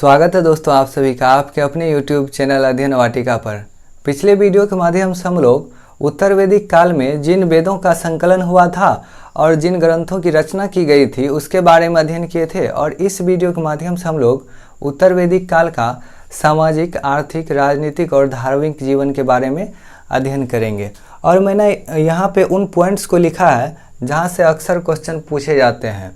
स्वागत है दोस्तों आप सभी का आपके अपने YouTube चैनल अध्ययन वाटिका पर। पिछले वीडियो के माध्यम से हम लोग उत्तर वैदिक काल में जिन वेदों का संकलन हुआ था और जिन ग्रंथों की रचना की गई थी उसके बारे में अध्ययन किए थे, और इस वीडियो के माध्यम से हम लोग उत्तर वैदिक काल का सामाजिक, आर्थिक, राजनीतिक और धार्मिक जीवन के बारे में अध्ययन करेंगे। और मैंने यहाँ पे उन पॉइंट्स को लिखा है जहाँ से अक्सर क्वेश्चन पूछे जाते हैं।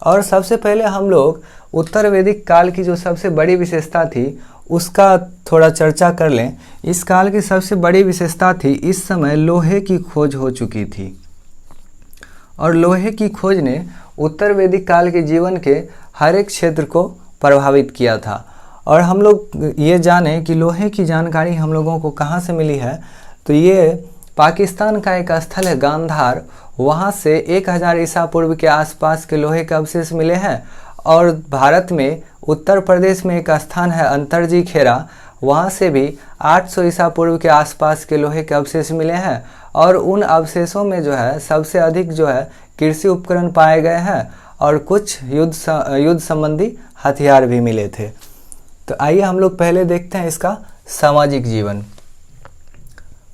और सबसे पहले हम लोग उत्तर वैदिक काल की जो सबसे बड़ी विशेषता थी उसका थोड़ा चर्चा कर लें। इस काल की सबसे बड़ी विशेषता थी इस समय लोहे की खोज हो चुकी थी, और लोहे की खोज ने उत्तर वैदिक काल के जीवन के हर एक क्षेत्र को प्रभावित किया था। और हम लोग ये जाने कि लोहे की जानकारी हम लोगों को कहाँ से मिली है, तो ये पाकिस्तान का एक स्थल है गांधार, वहाँ से 1000 ईसा पूर्व के आसपास के लोहे के अवशेष मिले हैं। और भारत में उत्तर प्रदेश में एक स्थान है अंतरजी खेरा, वहाँ से भी 800 ईसा पूर्व के आसपास के लोहे के अवशेष मिले हैं। और उन अवशेषों में जो है सबसे अधिक जो है कृषि उपकरण पाए गए हैं और कुछ युद्ध संबंधी हथियार भी मिले थे। तो आइए हम लोग पहले देखते हैं इसका सामाजिक जीवन।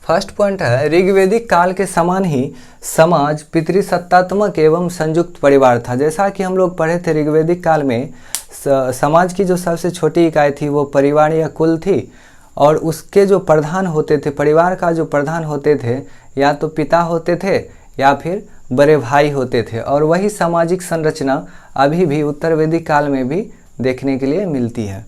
फर्स्ट पॉइंट है, ऋग्वैदिक काल के समान ही समाज पितृसत्तात्मक एवं संयुक्त परिवार था। जैसा कि हम लोग पढ़े थे, ऋग्वैदिक काल में समाज की जो सबसे छोटी इकाई थी वो परिवार या कुल थी, और उसके जो प्रधान होते थे, परिवार का जो प्रधान होते थे, या तो पिता होते थे या फिर बड़े भाई होते थे। और वही सामाजिक संरचना अभी भी उत्तर वैदिक काल में भी देखने के लिए मिलती है।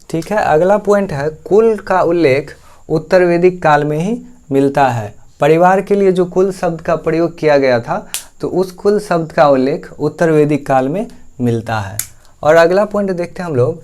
ठीक है, अगला पॉइंट है, कुल का उल्लेख उत्तर वैदिक काल में ही मिलता है। परिवार के लिए जो कुल शब्द का प्रयोग किया गया था, तो उस कुल शब्द का उल्लेख उत्तर वैदिक काल में मिलता है। और अगला पॉइंट देखते हैं हम लोग,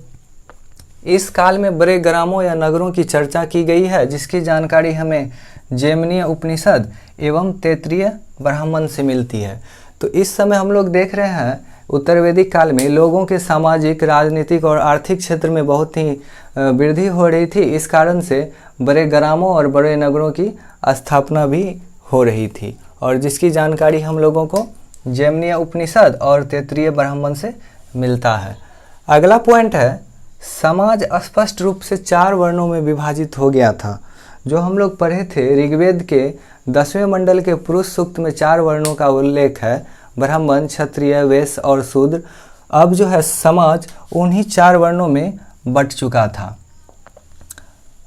इस काल में बड़े ग्रामों या नगरों की चर्चा की गई है, जिसकी जानकारी हमें जैमिनीय उपनिषद एवं तैत्तिरीय ब्राह्मण से मिलती है। तो इस समय हम लोग देख रहे हैं उत्तर वैदिक काल में लोगों के सामाजिक, राजनीतिक और आर्थिक क्षेत्र में बहुत ही वृद्धि हो रही थी। इस कारण से बड़े ग्रामों और बड़े नगरों की स्थापना भी हो रही थी, और जिसकी जानकारी हम लोगों को जैमिनीय उपनिषद और तैत्तिरीय ब्राह्मण से मिलता है। अगला पॉइंट है, समाज स्पष्ट रूप से 4 वर्णों में विभाजित हो गया था। जो हम लोग पढ़े थे, ऋग्वेद के 10वें मंडल के पुरुष सूक्त में 4 वर्णों का उल्लेख है, ब्राह्मण, क्षत्रिय, वैश्य और शूद्र। अब जो है समाज उन्हीं 4 वर्णों में बंट चुका था।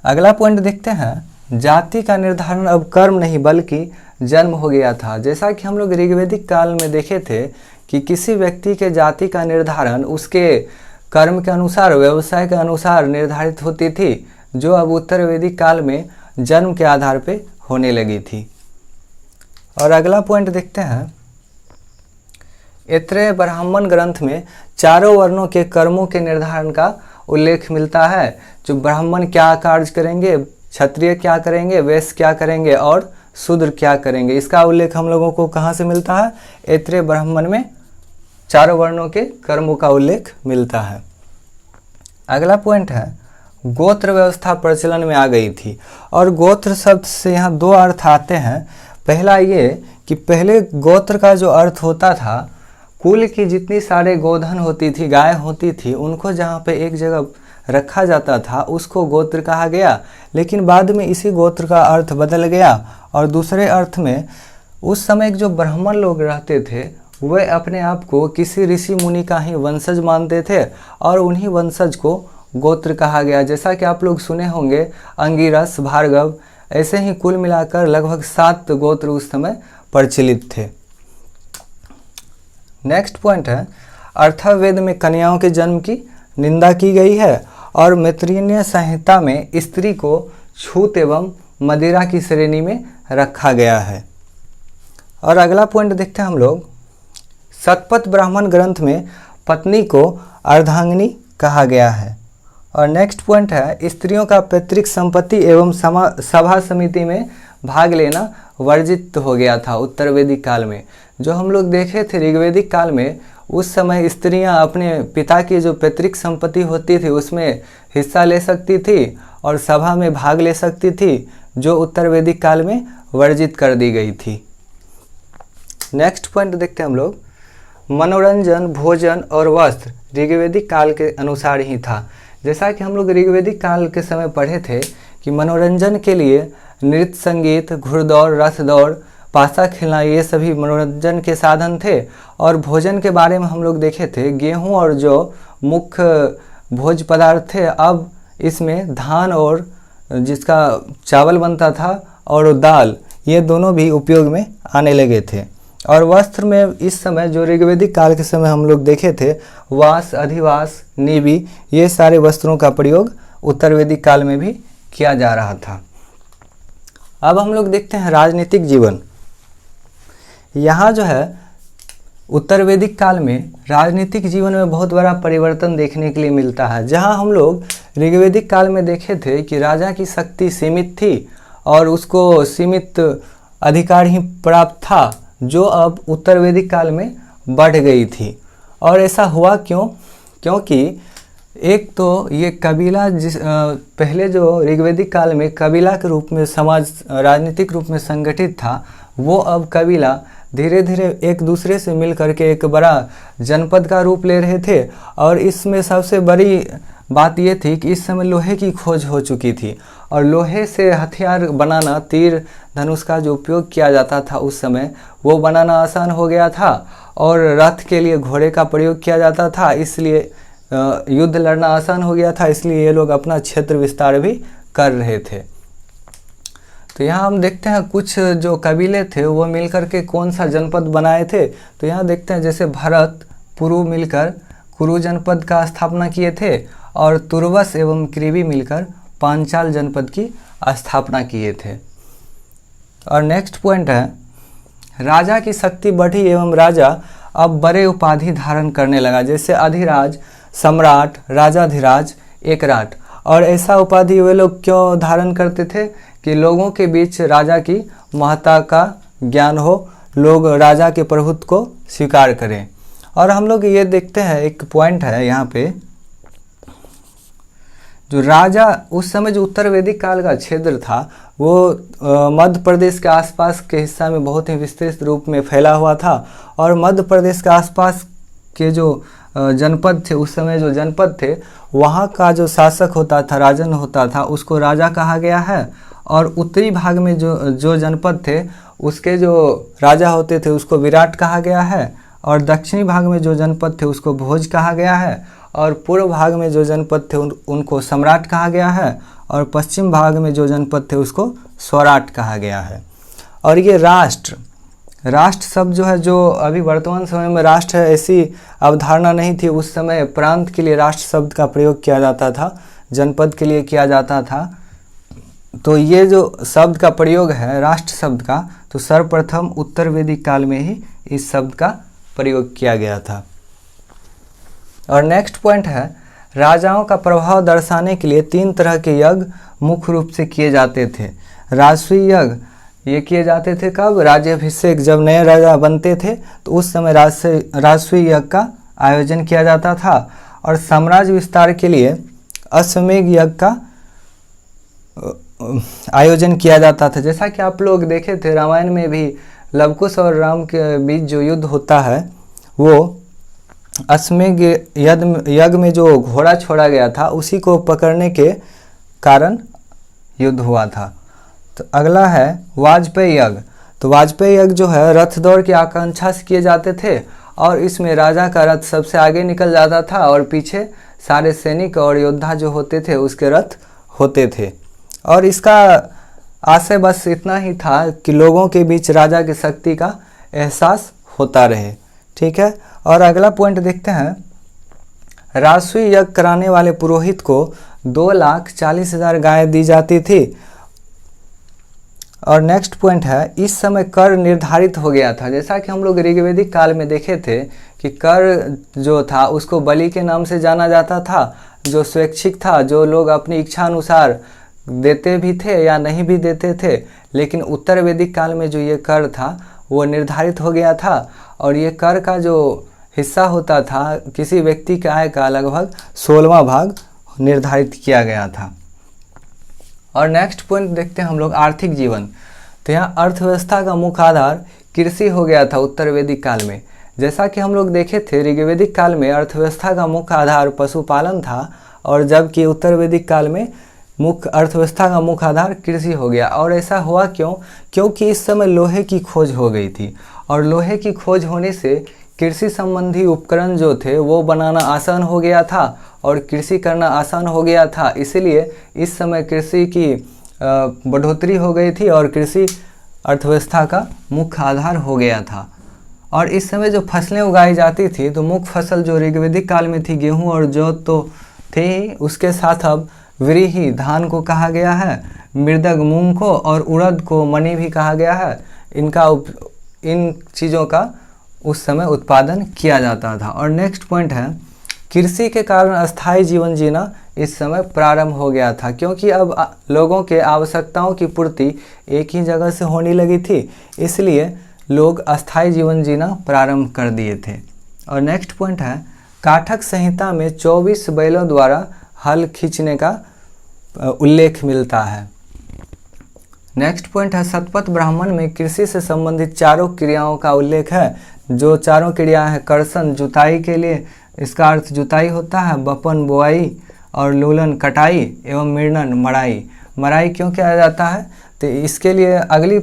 अगला पॉइंट देखते हैं, जाति का निर्धारण अब कर्म नहीं बल्कि जन्म हो गया था। जैसा कि हम लोग ऋग्वैदिक काल में देखे थे कि किसी व्यक्ति के जाति का निर्धारण उसके कर्म के अनुसार, व्यवसाय के अनुसार निर्धारित होती थी, जो अब उत्तर वैदिक काल में जन्म के आधार पे होने लगी थी। और अगला पॉइंट देखते हैं, ऐत्रेय ब्राह्मण ग्रंथ में 4 वर्णों के कर्मों के निर्धारण का उल्लेख मिलता है। जो ब्राह्मण क्या कार्य करेंगे, क्षत्रिय क्या करेंगे, वैश्य क्या करेंगे और शूद्र क्या करेंगे, इसका उल्लेख हम लोगों को कहाँ से मिलता है? ऐत्रेय ब्राह्मण में 4 वर्णों के कर्मों का उल्लेख मिलता है। अगला पॉइंट है, गोत्र व्यवस्था प्रचलन में आ गई थी। और गोत्र शब्द से यहाँ 2 अर्थ आते हैं। पहला ये कि पहले गोत्र का जो अर्थ होता था, कुल की जितनी सारे गोधन होती थी, गाय होती थी, उनको जहाँ पे एक जगह रखा जाता था उसको गोत्र कहा गया। लेकिन बाद में इसी गोत्र का अर्थ बदल गया, और दूसरे अर्थ में उस समय जो ब्राह्मण लोग रहते थे वे अपने आप को किसी ऋषि मुनि का ही वंशज मानते थे, और उन्हीं वंशज को गोत्र कहा गया। जैसा कि आप लोग सुने होंगे, अंगिरस, भार्गव, ऐसे ही कुल मिलाकर लगभग 7 गोत्र उस समय प्रचलित थे। नेक्स्ट पॉइंट है, अथर्ववेद में कन्याओं के जन्म की निंदा की गई है, और मैत्रेयी संहिता में स्त्री को छूत एवं मदिरा की श्रेणी में रखा गया है। और अगला पॉइंट देखते हैं हम लोग, शतपथ ब्राह्मण ग्रंथ में पत्नी को अर्धांगिनी कहा गया है। और नेक्स्ट पॉइंट है, स्त्रियों का पैतृक संपत्ति एवं सभा समिति में भाग लेना वर्जित हो गया था उत्तर वैदिक काल में। जो हम लोग देखे थे ऋग्वैदिक काल में, उस समय स्त्रियां अपने पिता की जो पैतृक संपत्ति होती थी उसमें हिस्सा ले सकती थी और सभा में भाग ले सकती थी, जो उत्तर वैदिक काल में वर्जित कर दी गई थी। नेक्स्ट पॉइंट देखते हैं हम लोग, मनोरंजन, भोजन और वस्त्र ऋग्वैदिक काल के अनुसार ही था। जैसा कि हम लोग ऋग्वेदिक काल के समय पढ़े थे कि मनोरंजन के लिए नृत्य, संगीत, घुड़दौड़, रथ दौड़, पासा खेलना ये सभी मनोरंजन के साधन थे। और भोजन के बारे में हम लोग देखे थे, गेहूं और जौ मुख्य भोज्य पदार्थ थे। अब इसमें धान और जिसका चावल बनता था और दाल, ये दोनों भी उपयोग में आने लगे थे। और वस्त्र में इस समय जो ऋग्वेदिक काल के समय हम लोग देखे थे, वास, अधिवास, नीबी, ये सारे वस्त्रों का प्रयोग उत्तर वैदिक काल में भी किया जा रहा था। अब हम लोग देखते हैं राजनीतिक जीवन। यहाँ जो है उत्तर वैदिक काल में राजनीतिक जीवन में बहुत बड़ा परिवर्तन देखने के लिए मिलता है। जहाँ हम लोग ऋग्वेदिक काल में देखे थे कि राजा की शक्ति सीमित थी और उसको सीमित अधिकार ही प्राप्त था, जो अब उत्तर वैदिक काल में बढ़ गई थी। और ऐसा हुआ क्यों? क्योंकि एक तो ये कबीला पहले जो ऋग्वेदिक काल में कबीला के रूप में समाज राजनीतिक रूप में संगठित था, वो अब कबीला धीरे धीरे एक दूसरे से मिल करके एक बड़ा जनपद का रूप ले रहे थे। और इसमें सबसे बड़ी बात ये थी कि इस समय लोहे की खोज हो चुकी थी और लोहे से हथियार बनाना, तीर धनुष का जो उपयोग किया जाता था उस समय, वो बनाना आसान हो गया था। और रथ के लिए घोड़े का प्रयोग किया जाता था, इसलिए युद्ध लड़ना आसान हो गया था। इसलिए ये लोग अपना क्षेत्र विस्तार भी कर रहे थे। तो यहाँ हम देखते हैं कुछ जो कबीले थे वो मिलकर के कौन सा जनपद बनाए थे। तो यहाँ देखते हैं जैसे भरत, पुरु मिलकर कुरु जनपद का स्थापना किए थे और तुर्वस एवं कृवि मिलकर पांचाल जनपद की स्थापना किए थे। और नेक्स्ट पॉइंट है, राजा की शक्ति बढ़ी एवं राजा अब बड़े उपाधि धारण करने लगा, जैसे अधिराज, सम्राट, राजाधिराज, एकराट। और ऐसा उपाधि वे लोग क्यों धारण करते थे कि लोगों के बीच राजा की महत्ता का ज्ञान हो, लोग राजा के प्रभुत्व को स्वीकार करें। और हम लोग ये देखते हैं, एक पॉइंट है यहाँ पे, जो राजा उस समय जो उत्तर वैदिक काल का क्षेत्र था वो मध्य प्रदेश के आसपास के हिस्सा में बहुत ही विस्तृत रूप में फैला हुआ था। और मध्य प्रदेश के आसपास के जो जनपद थे, उस समय जो जनपद थे, वहाँ का जो शासक होता था, राजन होता था, उसको राजा कहा गया है। और उत्तरी भाग में जो जनपद थे, उसके जो राजा होते थे उसको विराट कहा गया है। और दक्षिणी भाग में जो जनपद थे उसको भोज कहा गया है। और पूर्व भाग में जो जनपद थे उनको सम्राट कहा गया है। और पश्चिम भाग में जो जनपद थे उसको स्वराट कहा गया है। और ये राष्ट्र शब्द जो है, जो अभी वर्तमान समय में राष्ट्र है, ऐसी अवधारणा नहीं थी। उस समय प्रांत के लिए राष्ट्र शब्द का प्रयोग किया जाता था, जनपद के लिए किया जाता था। तो ये जो शब्द का प्रयोग है राष्ट्र शब्द का, तो सर्वप्रथम उत्तर वैदिक काल में ही इस शब्द का प्रयोग किया गया था। और नेक्स्ट पॉइंट है, राजाओं का प्रभाव दर्शाने के लिए 3 तरह के यज्ञ मुख्य रूप से किए जाते थे। राजसूय यज्ञ ये किए जाते थे कब? राज्याभिषेक, जब नए राजा बनते थे तो उस समय राजसूय यज्ञ का आयोजन किया जाता था। और साम्राज्य विस्तार के लिए अश्वमेध यज्ञ का आयोजन किया जाता था। जैसा कि आप लोग देखे थे रामायण में भी लवकुश और राम के बीच जो युद्ध होता है, वो अश्वमेध यज्ञ में जो घोड़ा छोड़ा गया था उसी को पकड़ने के कारण युद्ध हुआ था। तो अगला है वाजपेयी यज्ञ। तो वाजपेयी यज्ञ जो है रथ दौड़ की आकांक्षा से किए जाते थे और इसमें राजा का रथ सबसे आगे निकल जाता था और पीछे सारे सैनिक और योद्धा जो होते थे उसके रथ होते थे। और इसका आशय बस इतना ही था कि लोगों के बीच राजा की शक्ति का एहसास होता रहे। ठीक है। और अगला पॉइंट देखते हैं, राजसूय यज्ञ कराने वाले पुरोहित को 2,40,000 गायें दी जाती थी। और नेक्स्ट पॉइंट है, इस समय कर निर्धारित हो गया था। जैसा कि हम लोग ऋग्वेदिक काल में देखे थे कि कर जो था उसको बलि के नाम से जाना जाता था, जो स्वैच्छिक था, जो लोग अपनी इच्छा अनुसार देते भी थे या नहीं भी देते थे। लेकिन उत्तर वैदिक काल में जो ये कर था वो निर्धारित हो गया था और ये कर का जो हिस्सा होता था किसी व्यक्ति के आय का लगभग 16वां भाग निर्धारित किया गया था। और नेक्स्ट पॉइंट देखते हैं हम लोग, आर्थिक जीवन। तो यहाँ अर्थव्यवस्था का मुख्य आधार कृषि हो गया था उत्तर वैदिक काल में। जैसा कि हम लोग देखे थे ऋग्वेदिक काल में अर्थव्यवस्था का मुख्य आधार पशुपालन था और जबकि उत्तर वैदिक काल में मुख्य अर्थव्यवस्था का मुख्य आधार कृषि हो गया। और ऐसा हुआ क्यों? क्योंकि इस समय लोहे की खोज हो गई थी और लोहे की खोज होने से कृषि संबंधी उपकरण जो थे वो बनाना आसान हो गया था और कृषि करना आसान हो गया था। इसीलिए इस समय कृषि की बढ़ोतरी हो गई थी और कृषि अर्थव्यवस्था का मुख्य आधार हो गया था। और इस समय जो फसलें उगाई जाती थी तो मुख्य फसल जो ऋग्वैदिक काल में थी गेहूं और जौ तो थे ही, उसके साथ अब व्रीहि धान को कहा गया है, मृदग मूंग को और उड़द को मणि भी कहा गया है। इन चीज़ों का उस समय उत्पादन किया जाता था। और नेक्स्ट पॉइंट है, कृषि के कारण अस्थायी जीवन जीना इस समय प्रारंभ हो गया था, क्योंकि अब लोगों के आवश्यकताओं की पूर्ति एक ही जगह से होने लगी थी, इसलिए लोग अस्थायी जीवन जीना प्रारंभ कर दिए थे। और नेक्स्ट पॉइंट है, काठक संहिता में 24 बैलों द्वारा हल खींचने का उल्लेख मिलता है। नेक्स्ट पॉइंट है, शतपथ ब्राह्मण में कृषि से संबंधित चारों क्रियाओं का उल्लेख है। जो चारों क्रिया है, कर्षण जुताई के लिए, इसका अर्थ जुताई होता है, बपन बुआई और लूलन कटाई एवं मृणन मड़ाई। मड़ाई क्यों किया जाता है? तो इसके लिए अगली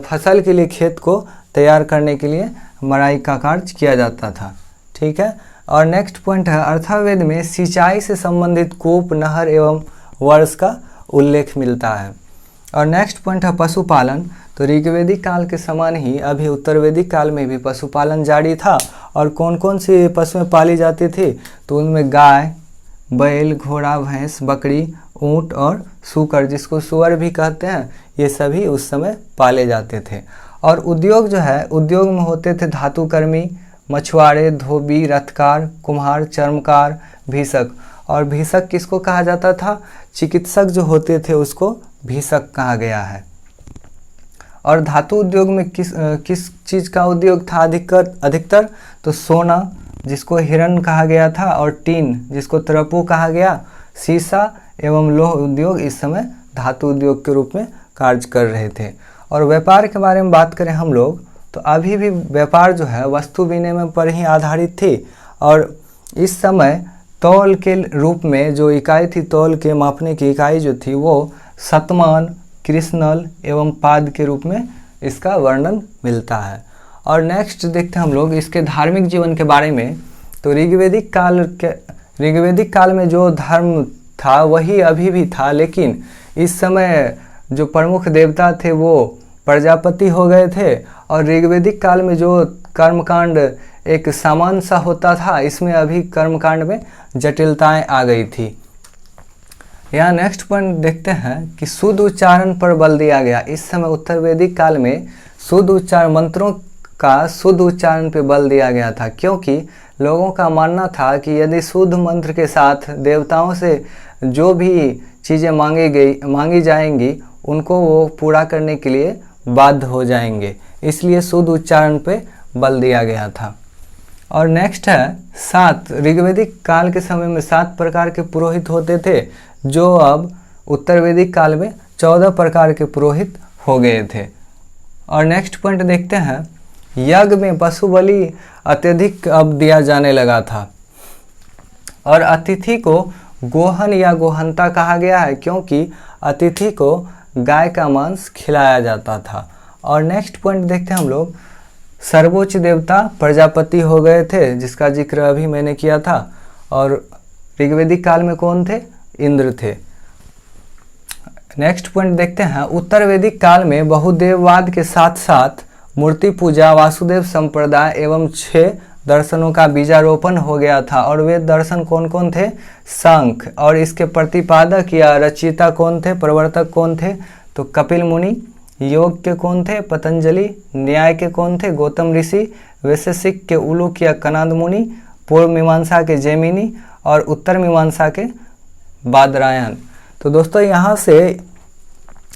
फसल के लिए खेत को तैयार करने के लिए मड़ाई का कार्य किया जाता था। ठीक है। और नेक्स्ट पॉइंट है, अथर्ववेद में सिंचाई से संबंधित कूप, नहर एवं वर्ष का उल्लेख मिलता है। और नेक्स्ट पॉइंट है पशुपालन। तो ऋग्वैदिक काल के समान ही अभी उत्तर वैदिक काल में भी पशुपालन जारी था। और कौन कौन सी पशुएं पाली जाती थी? तो उनमें गाय, बैल, घोड़ा, भैंस, बकरी, ऊंट और सूकर, जिसको सुअर भी कहते हैं, ये सभी उस समय पाले जाते थे। और उद्योग जो है, उद्योग में होते थे धातुकर्मी, मछुआरे, धोबी, रथकार, कुम्हार, चर्मकार, भीषक। और भीषक किसको कहा जाता था? चिकित्सक जो होते थे उसको भीषक कहा गया है। और धातु उद्योग में किस चीज़ का उद्योग था अधिकतर? तो सोना, जिसको हिरण कहा गया था, और टीन, जिसको तरपू कहा गया, सीसा एवं लोह उद्योग इस समय धातु उद्योग के रूप में कार्य कर रहे थे। और व्यापार के बारे में बात करें हम लोग, तो अभी भी व्यापार जो है वस्तु विनिमय पर ही आधारित थी। और इस समय तौल के रूप में जो इकाई थी, तौल के मापने की इकाई जो थी वो शतमान, कृष्णल एवं पाद के रूप में इसका वर्णन मिलता है। और नेक्स्ट देखते हैं हम लोग इसके धार्मिक जीवन के बारे में। तो ऋग्वैदिक काल में जो धर्म था वही अभी भी था, लेकिन इस समय जो प्रमुख देवता थे वो प्रजापति हो गए थे। और ऋग्वैदिक काल में जो कर्मकांड एक सामान्य सा होता था, इसमें अभी कर्मकांड में जटिलताएं आ गई थी। यहाँ नेक्स्ट पॉइंट देखते हैं कि शुद्ध उच्चारण पर बल दिया गया। इस समय उत्तर वैदिक काल में शुद्ध उच्चारण, मंत्रों का शुद्ध उच्चारण पे बल दिया गया था, क्योंकि लोगों का मानना था कि यदि शुद्ध मंत्र के साथ देवताओं से जो भी चीज़ें मांगी जाएंगी उनको वो पूरा करने के लिए बाध्य हो जाएंगे, इसलिए शुद्ध उच्चारण पे बल दिया गया था। और नेक्स्ट है 7। ऋग्वैदिक काल के समय में 7 प्रकार के पुरोहित होते थे, जो अब उत्तर वैदिक काल में 14 प्रकार के पुरोहित हो गए थे। और नेक्स्ट पॉइंट देखते हैं, यज्ञ में पशु बलि अत्यधिक अब दिया जाने लगा था। और अतिथि को गोहन या गोहंता कहा गया है, क्योंकि अतिथि को गाय का मांस खिलाया जाता था। और नेक्स्ट पॉइंट देखते हैं हम लोग, सर्वोच्च देवता प्रजापति हो गए थे, जिसका जिक्र अभी मैंने किया था। और ऋग्वैदिक काल में कौन थे? इंद्र थे। नेक्स्ट पॉइंट देखते हैं, उत्तर वैदिक काल में बहुदेववाद के साथ साथ मूर्ति पूजा, वासुदेव संप्रदाय एवं 6 दर्शनों का बीजारोपण हो गया था। और वे दर्शन कौन कौन थे? सांख्य। और इसके प्रतिपादक या रचयिता कौन थे? प्रवर्तक कौन थे? तो कपिल मुनि। योग के कौन थे? पतंजलि। न्याय के कौन थे? गौतम ऋषि। वैशेषिक के उलूक या कनाद मुनि। पूर्व मीमांसा के जैमिनी और उत्तर मीमांसा के बादरायन। तो दोस्तों यहाँ से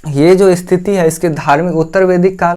ये जो स्थिति है इसके धार्मिक उत्तर वैदिक काल